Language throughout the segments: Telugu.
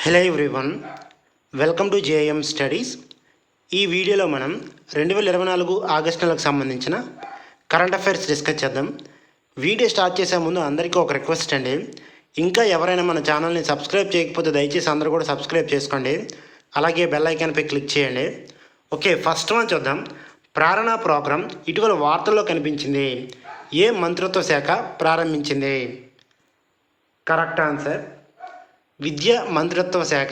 Hello everyone, welcome to JM studies. ఈ వీడియోలో మనం 2024 ఆగస్టు నెలకు సంబంధించిన కరెంట్ అఫైర్స్ డిస్కస్ చేద్దాం. వీడియో స్టార్ట్ చేసే ముందు అందరికీ ఒక రిక్వెస్ట్ అండి. ఇంకా ఎవరైనా మన ఛానల్ని సబ్స్క్రైబ్ చేయకపోతే దయచేసి అందరూ కూడా సబ్స్క్రైబ్ చేసుకోండి. అలాగే బెల్ ఐకాన్పై క్లిక్ చేయండి. ఓకే, ఫస్ట్ వన్ చూద్దాం. ప్రేరణ ప్రోగ్రాం ఇటీవల వార్తల్లో కనిపించింది. ఏ మంత్రిత్వ శాఖ ప్రారంభించింది? కరెక్ట్ ఆన్సర్ విద్యా మంత్రిత్వ శాఖ.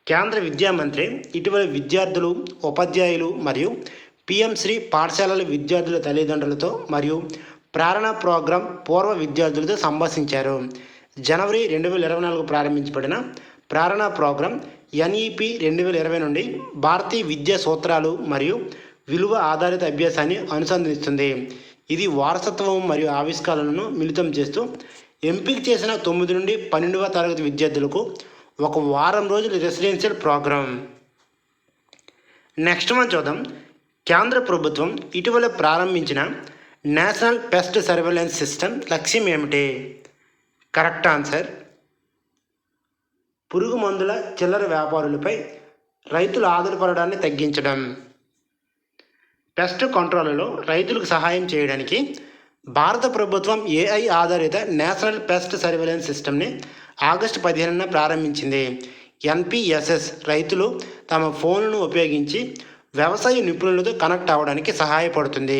కేంద్ర విద్యా మంత్రి ఇటీవల విద్యార్థులు, ఉపాధ్యాయులు మరియు పిఎం శ్రీ పాఠశాలల విద్యార్థుల తల్లిదండ్రులతో మరియు ప్రేరణ ప్రోగ్రాం పూర్వ విద్యార్థులతో సంభాషించారు. జనవరి 2024 ప్రారంభించబడిన ప్రేరణ ప్రోగ్రాం ఎన్ఈపి 2020 నుండి భారతీయ విద్యా సూత్రాలు మరియు విలువ ఆధారిత అభ్యాసాన్ని అనుసంధానిస్తుంది. ఇది వారసత్వం మరియు ఆవిష్కరణలను మిళితం చేస్తూ ఎంపిక చేసిన 9 నుండి 12వ తరగతి విద్యార్థులకు ఒక వారం రోజుల రెసిడెన్షియల్ ప్రోగ్రాం. నెక్స్ట్ మనం చూద్దాం. కేంద్ర ప్రభుత్వం ఇటీవల ప్రారంభించిన నేషనల్ పెస్ట్ సర్వేలెన్స్ సిస్టమ్ లక్ష్యం ఏమిటి? కరెక్ట్ ఆన్సర్ పురుగు మందుల చిల్లర వ్యాపారులపై రైతుల ఆధారపడడాన్ని తగ్గించడం. పెస్ట్ కంట్రోల్లో రైతులకు సహాయం చేయడానికి భారత ప్రభుత్వం ఏఐ ఆధారిత నేషనల్ పెస్ట్ సర్వేలెన్స్ సిస్టమ్ని ఆగస్టు 15న ప్రారంభించింది. ఎన్పిఎస్ఎస్ రైతులు తమ ఫోన్లను ఉపయోగించి వ్యవసాయ నిపుణులతో కనెక్ట్ అవ్వడానికి సహాయపడుతుంది.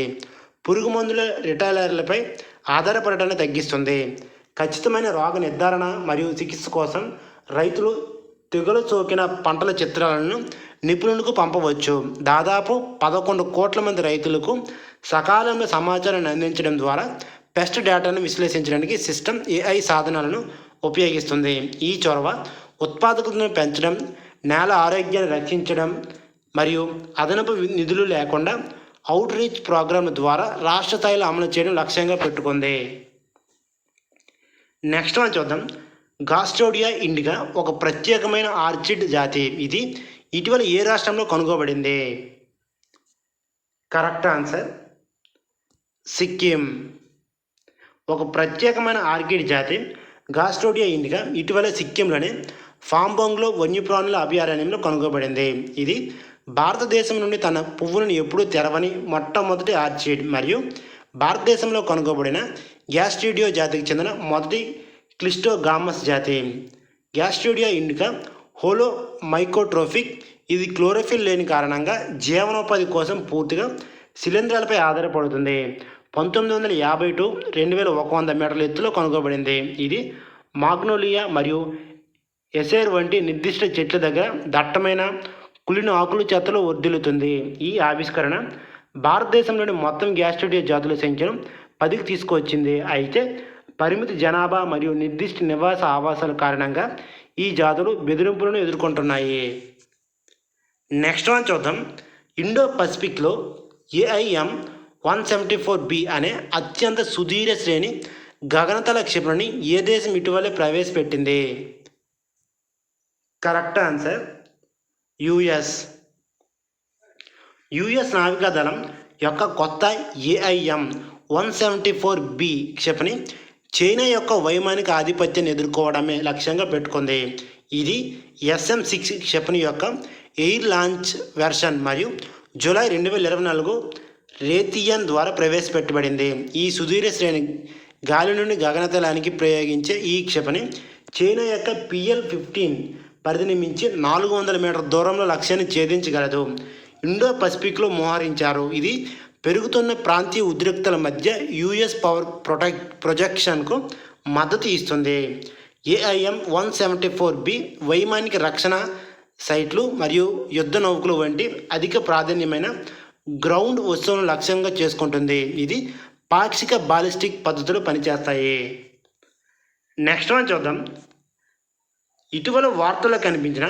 పురుగు మందుల రిటైలర్లపై ఆధారపడటాన్ని తగ్గిస్తుంది. ఖచ్చితమైన రోగ నిర్ధారణ మరియు చికిత్స కోసం రైతులు తెగులు సోకిన పంటల చిత్రాలను నిపుణులకు పంపవచ్చు. దాదాపు 11 కోట్ల మంది రైతులకు సకాలంలో సమాచారాన్ని అందించడం ద్వారా పెస్ట్ డేటాను విశ్లేషించడానికి సిస్టమ్ ఏఐ సాధనాలను ఉపయోగిస్తుంది. ఈ చొరవ ఉత్పాదకతను పెంచడం, నేల ఆరోగ్యాన్ని రక్షించడం మరియు అదనపు నిధులు లేకుండా అవుట్ రీచ్ ప్రోగ్రాంల ద్వారా రాష్ట్ర స్థాయిలో అమలు చేయడం లక్ష్యంగా పెట్టుకుంది. నెక్స్ట్ మనం చూద్దాం. గాస్ట్రోడియా ఇండికా ఒక ప్రత్యేకమైన ఆర్చిడ్ జాతి. ఇది ఇటీవల ఏ రాష్ట్రంలో కనుగొనబడింది? Correct answer Sikkim. ఒక ప్రత్యేకమైన ఆర్కిడ్ జాతి గాస్ట్రోడియా ఇండికా ఇటీవల సిక్కింలోని ఫాంబోంగ్లో వన్యప్రాణుల అభయారణ్యంలో కనుగొనబడింది. ఇది భారతదేశం నుండి తన పువ్వులను ఎప్పుడూ తెరవని మొట్టమొదటి ఆర్చిడ్ మరియు భారతదేశంలో కనుగొనబడిన గ్యాస్ట్రిడియో జాతికి చెందిన మొదటి క్లిస్టోగామస్ జాతి. గ్యాస్ట్రిడియా ఇండికా హోలో మైకోట్రోఫిక్. ఇది క్లోరోఫిల్ లేని కారణంగా జీవనోపాధి కోసం పూర్తిగా శిలీంధ్రాలపై ఆధారపడుతుంది. 1950 టు 2100 మీటర్ల ఎత్తులో కనుగొనబడింది. ఇది మాగ్నోలియా మరియు ఎసేర్ వంటి నిర్దిష్ట చెట్ల దగ్గర దట్టమైన కులిన ఆకులు చెత్తలో వర్ధిల్లుతుంది. ఈ ఆవిష్కరణ భారతదేశంలోని మొత్తం గ్యాస్ట్రిడియా జాతుల సంఖ్యను 10కి తీసుకువచ్చింది. అయితే పరిమిత జనాభా మరియు నిర్దిష్ట నివాస ఆవాసాల కారణంగా ఈ జాతులు బెదిరింపులను ఎదుర్కొంటున్నాయి. నెక్స్ట్ వన్ చూద్దాం. ఇండో పసిఫిక్లో AIM-174B అనే అత్యంత సుదీర్ఘ శ్రేణి గగనతల క్షిపణిని ఏ దేశం ఇటీవలే ప్రవేశపెట్టింది? కరెక్ట్ ఆన్సర్ యుఎస్ నావికాదళం యొక్క కొత్త AIM-174B క్షిపణి చైనా యొక్క వైమానిక ఆధిపత్యాన్ని ఎదుర్కోవడమే లక్ష్యంగా పెట్టుకుంది. ఇది SM-6 క్షిపణి యొక్క ఎయిర్ లాంచ్ వెర్షన్ మరియు జూలై 2024 రేతియన్ ద్వారా ప్రవేశపెట్టబడింది. ఈ సుదీర్ఘ శ్రేణి గాలి నుండి గగనతలానికి ప్రయోగించే ఈ క్షిపణి చైనా యొక్క PL-15 పరిధిని మించి 400 మీటర్ల దూరంలో లక్ష్యాన్ని ఛేదించగలదు. ఇండో పసిఫిక్లో మోహరించారు. ఇది పెరుగుతున్న ప్రాంతీయ ఉద్రిక్తల మధ్య యుఎస్ పవర్ ప్రొజెక్షన్కు మద్దతు ఇస్తుంది. AIM-174B వైమానిక రక్షణ సైట్లు మరియు యుద్ధ నౌకలు వంటి అధిక ప్రాధాన్యమైన గ్రౌండ్ వస్తువులను లక్ష్యంగా చేసుకుంటుంది. ఇది పాక్షిక బాలిస్టిక్ పద్ధతులు పనిచేస్తాయి. నెక్స్ట్ వన్ చూద్దాం. ఇటీవల వార్తల్లో కనిపించిన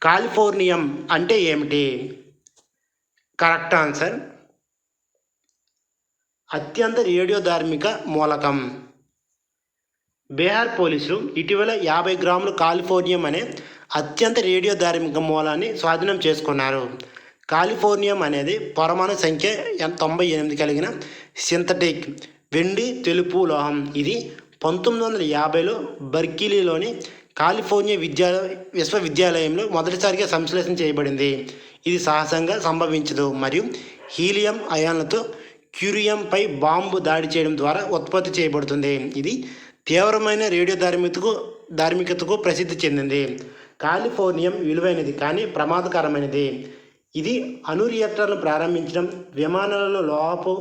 కాలిఫోర్నియం అంటే ఏమిటి? కరెక్ట్ ఆన్సర్ అత్యంత రేడియోధార్మిక మూలకం. బీహార్ పోలీసులు ఇటీవల 50 గ్రాములు కాలిఫోర్నియం అనే అత్యంత రేడియోధార్మిక మూలాన్ని స్వాధీనం చేసుకున్నారు. కాలిఫోర్నియం అనేది పరమాణు సంఖ్య 98 కలిగిన సింథటిక్ వెండి తెలుపు లోహం. ఇది 1950లో బర్కిలీలోని కాలిఫోర్నియా విశ్వవిద్యాలయంలో మొదటిసారిగా సంశ్లేషణ చేయబడింది. ఇది సహజంగా సంభవించదు మరియు హీలియం అయాన్లతో క్యూరియంపై బాంబు దాడి చేయడం ద్వారా ఉత్పత్తి చేయబడుతుంది. ఇది తీవ్రమైన రేడియో ధార్మికతకు ప్రసిద్ధి చెందింది. కాలిఫోర్నియం విలువైనది కానీ ప్రమాదకరమైనది. ఇది అణు రియాక్టర్లను ప్రారంభించడం, విమానాలలో లోహపు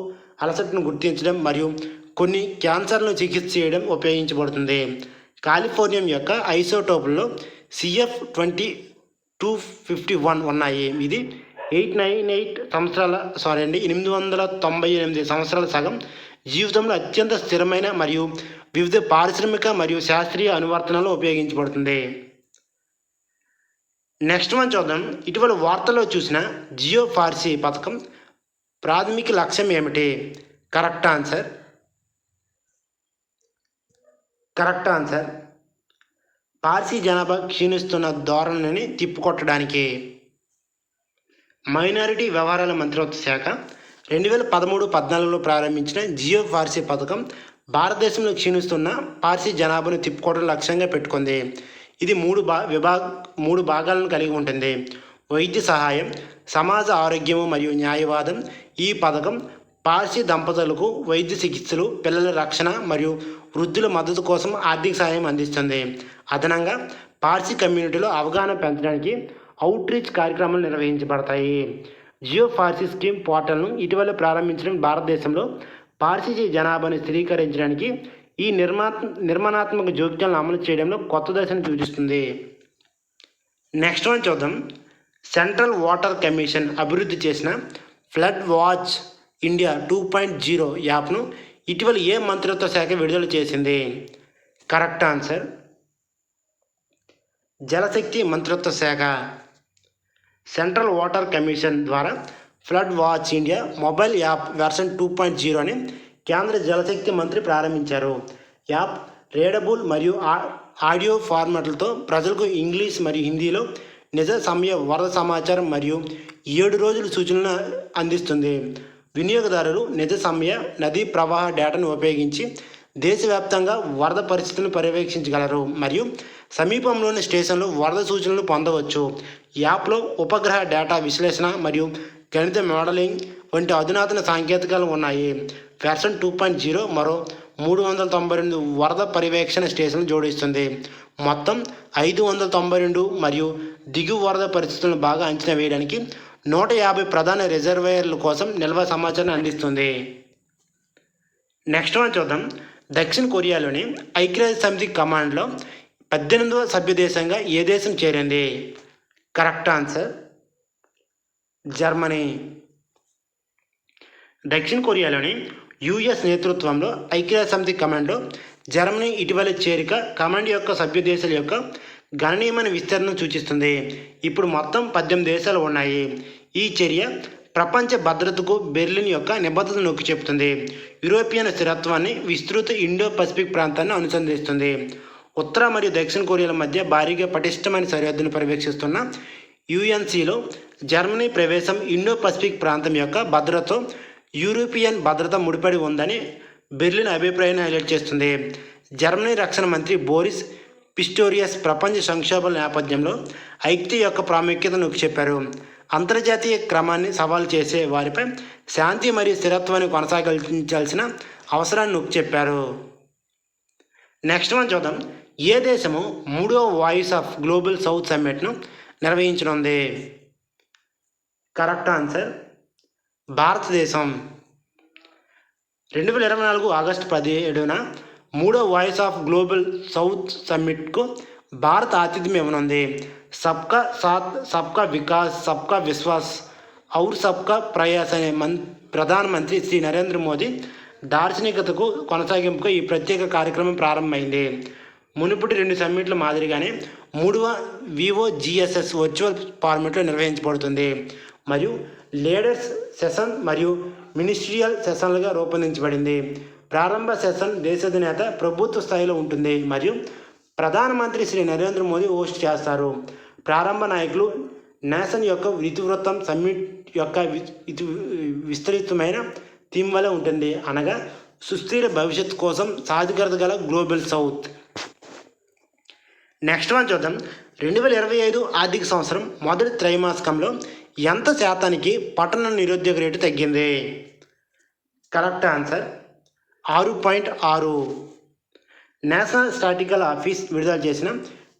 అలసటను గుర్తించడం మరియు కొన్ని క్యాన్సర్లను చికిత్స చేయడం ఉపయోగించబడుతుంది. కాలిఫోర్నియం యొక్క ఐసోటోపుల్లో CF-2251 ఉన్నాయి. ఇది 898 సంవత్సరాల సగం జీవితంలో అత్యంత స్థిరమైన మరియు వివిధ పారిశ్రామిక మరియు శాస్త్రీయ అనువర్తనాల్లో ఉపయోగించబడుతుంది. నెక్స్ట్ మనం చూద్దాం. ఇటీవల వార్తల్లో చూసిన జియో ఫార్సీ పథకం ప్రాథమిక లక్ష్యం ఏమిటి? కరెక్ట్ ఆన్సర్ పార్సీ జనాభా క్షీణిస్తున్న ధోరణిని తిప్పికొట్టడానికి. మైనారిటీ వ్యవహారాల మంత్రిత్వ శాఖ 2013-14లో ప్రారంభించిన జియో ఫార్సీ పథకం భారతదేశంలో క్షీణిస్తున్న పార్సీ జనాభాను తిప్పుకోవడం లక్ష్యంగా పెట్టుకుంది. ఇది మూడు భాగాలను కలిగి ఉంటుంది: వైద్య సహాయం, సమాజ ఆరోగ్యము మరియు న్యాయవాదం. ఈ పథకం పార్సీ దంపతులకు వైద్య చికిత్సలు, పిల్లల రక్షణ మరియు వృద్ధుల మద్దతు కోసం ఆర్థిక సహాయం అందిస్తుంది. అదనంగా పార్సీ కమ్యూనిటీలో అవగాహన పెంచడానికి అవుట్రీచ్ కార్యక్రమాలు నిర్వహించబడతాయి. జియో ఫార్సీ స్కీమ్ పోర్టల్ను ఇటీవల ప్రారంభించడం భారతదేశంలో పార్సీ జనాభాను స్థిరీకరించడానికి ఈ నిర్మాణాత్మక జోక్యాలను అమలు చేయడంలో కొత్త దశను సూచిస్తుంది. నెక్స్ట్ వన్ చూద్దాం. సెంట్రల్ వాటర్ కమిషన్ అభివృద్ధి చేసిన ఫ్లడ్ వాచ్ ఇండియా 2.0 యాప్ను ఇటీవల ఏ మంత్రిత్వ శాఖ విడుదల చేసింది? కరెక్ట్ ఆన్సర్ జలశక్తి మంత్రిత్వ శాఖ. సెంట్రల్ వాటర్ కమిషన్ ద్వారా Flood Watch India mobile app version 2.0ని కేంద్ర జలశక్తి మంత్రి ప్రారంభించారు. యాప్ రీడబుల్ మరియు ఆడియో ఫార్మాట్లతో ప్రజలకు ఇంగ్లీష్ మరియు హిందీలో నిజ సమయ వరద సమాచారం మరియు 7 రోజుల సూచనలను అందిస్తుంది. వినియోగదారులు నిజ సమయ నదీ ప్రవాహ డేటాను ఉపయోగించి దేశవ్యాప్తంగా వరద పరిస్థితులను పర్యవేక్షించగలరు మరియు సమీపంలోని స్టేషన్లో వరద సూచనలు పొందవచ్చు. యాప్లో ఉపగ్రహ డేటా విశ్లేషణ మరియు గణిత మోడలింగ్ వంటి అధునాతన సాంకేతికాలు ఉన్నాయి. వెర్షన్ 2.0 మరో 392 వరద పర్యవేక్షణ స్టేషన్లు జోడిస్తుంది. మొత్తం 592 మరియు దిగువ వరద పరిస్థితులను బాగా అంచనా వేయడానికి 150 ప్రధాన రిజర్వాయర్ల కోసం నిల్వ సమాచారాన్ని అందిస్తుంది. నెక్స్ట్ మనం చూద్దాం. దక్షిణ కొరియాలోని ఐక్యరాజ్య సమితి కమాండ్లో 18వ సభ్య దేశంగా ఏ దేశం చేరింది? Correct answer Germany. దక్షిణ కొరియాలోని యుఎస్ నేతృత్వంలో ఐక్యరాజ్య సమితి కమాండ్లో జర్మనీ ఇటీవల చేరిక కమాండ్ యొక్క సభ్య దేశాల యొక్క గణనీయమైన విస్తరణను సూచిస్తుంది. ఇప్పుడు మొత్తం 18 దేశాలు ఉన్నాయి. ఈ చర్య ప్రపంచ భద్రతకు బెర్లిన్ యొక్క నిబద్ధతను నొక్కి చెబుతుంది. యూరోపియన్ స్థిరత్వాన్ని విస్తృత ఇండో పసిఫిక్ ప్రాంతాన్ని అనుసంధిస్తుంది. ఉత్తర మరియు దక్షిణ కొరియాల మధ్య భారీగా పటిష్టమైన సరిహద్దును పర్యవేక్షిస్తున్న యుఎన్సిలో జర్మనీ ప్రవేశం ఇండో పసిఫిక్ ప్రాంతం యొక్క భద్రతతో యూరోపియన్ భద్రత ముడిపడి ఉందని బెర్లిన్ అభిప్రాయాన్ని హైలైట్ చేస్తుంది. జర్మనీ రక్షణ మంత్రి బోరిస్ పిస్టోరియస్ ప్రపంచ సంక్షోభాల నేపథ్యంలో ఐక్యత యొక్క ప్రాముఖ్యతను నొక్కి చెప్పారు. అంతర్జాతీయ క్రమాన్ని సవాలు చేసే వారిపై శాంతి మరియు స్థిరత్వాన్ని కొనసాగించాల్సిన అవసరాన్ని నొక్కి చెప్పారు. నెక్స్ట్ మనం చూద్దాం. ఏ దేశము 3వ వాయిస్ ఆఫ్ గ్లోబల్ సౌత్ సమ్మిట్ను నిర్వహించనుంది? కరెక్ట్ ఆన్సర్ భారతదేశం. 2024 ఆగస్టు 17న 3వ వాయిస్ ఆఫ్ గ్లోబల్ సౌత్ సమ్మిట్కు భారత్ ఆతిథ్యం ఇవ్వనుంది. సబ్కా సాత్, సబ్కా వికాస్, సబ్కా విశ్వాస్ ఔర్ సబ్కా ప్రయాస్ అనే ప్రధానమంత్రి శ్రీ నరేంద్ర మోదీ దార్శనికతకు కొనసాగింపుగా ఈ ప్రత్యేక కార్యక్రమం ప్రారంభమైంది. మునుపటి 2 సమ్మిట్ల మాదిరిగానే 3వ VOGSS వర్చువల్ ఫార్మాట్లో నిర్వహించబడుతుంది మరియు లీడర్స్ సెషన్ మరియు మినిస్ట్రియల్ సెషన్లుగా రూపొందించబడింది. ప్రారంభ సెషన్ దేశాధినేత ప్రభుత్వ స్థాయిలో ఉంటుంది మరియు ప్రధానమంత్రి శ్రీ నరేంద్ర మోదీ హోస్ట్ చేస్తారు. ప్రారంభ నాయకులు నేషన్ యొక్క ఇతివృత్తం సమ్మిట్ యొక్క విస్తృతమైన థీమ్ వల్ల ఉంటుంది, అనగా సుస్థిర భవిష్యత్తు కోసం సాధికారత గల గ్లోబల్ సౌత్. నెక్స్ట్ వన్ చూద్దాం. 2025 ఆర్థిక సంవత్సరం మొదటి త్రైమాసికంలో ఎంత శాతానికి పట్టణ నిరుద్యోగ రేటు తగ్గింది? Correct answer 6.6. National statistical office విడుదల చేసిన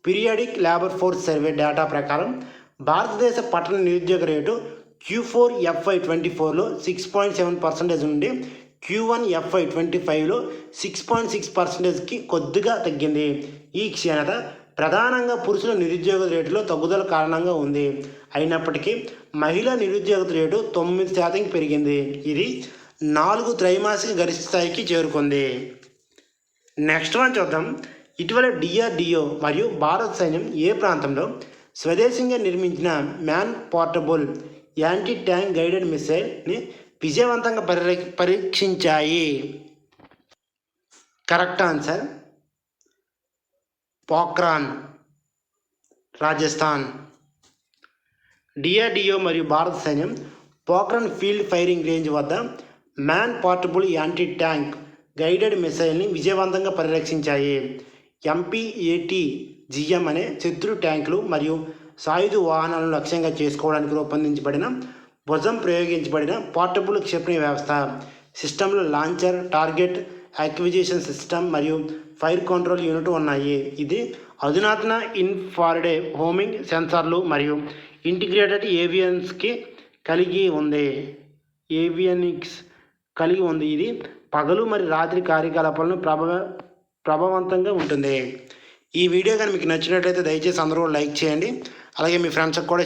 periodic labour force survey data ప్రకారం భారతదేశ పట్టణ నిరుద్యోగ రేటు Q4 FY24లో 6.7% నుండి Q1 FY25లో 6.6%కి కొద్దిగా తగ్గింది. ఈ క్షీణత ప్రధానంగా పురుషుల నిరుద్యోగ రేటులో తగ్గుదల కారణంగా ఉంది. అయినప్పటికీ మహిళా నిరుద్యోగ రేటు 9% పెరిగింది. ఇది 4 త్రైమాసిక గరిష్ట స్థాయికి చేరుకుంది. నెక్స్ట్ వన్ చూద్దాం. ఇటీవల DRDO మరియు భారత సైన్యం ఏ ప్రాంతంలో స్వదేశంగా నిర్మించిన man portable anti tank guided మిసైల్ని విజయవంతంగా పరీక్షించాయి? Correct answer Pokhran, Rajasthan. DRDO మరియు భారత సైన్యం పోఖ్రాన్ ఫీల్డ్ ఫైరింగ్ రేంజ్ వద్ద man portable anti tank guided మిసైల్ని విజయవంతంగా పరిరక్షించాయి. MPAT-GM అనే శత్రు ట్యాంకులు మరియు సాయుధ వాహనాలను లక్ష్యంగా చేసుకోవడానికి రూపొందించబడిన భుజం ప్రయోగించబడిన పోర్టబుల్ క్షిపణి వ్యవస్థ. సిస్టంలో లాంచర్, టార్గెట్ యాక్విజిషన్ సిస్టమ్ మరియు ఫైర్ కంట్రోల్ యూనిట్ ఉన్నాయి. ఇది అధునాతన ఇన్ఫ్రారెడ్ హోమింగ్ సెన్సార్లు మరియు ఇంటిగ్రేటెడ్ ఏవియనిక్స్ కలిగి ఉంది. ఇది పగలు మరియు రాత్రి కార్యకలాపాలను ప్రభావవంతంగా ఉంటుంది. ఈ వీడియో కానీ మీకు నచ్చినట్లయితే దయచేసి అందరూ లైక్ చేయండి. అలాగే మీ ఫ్రెండ్స్కి కూడా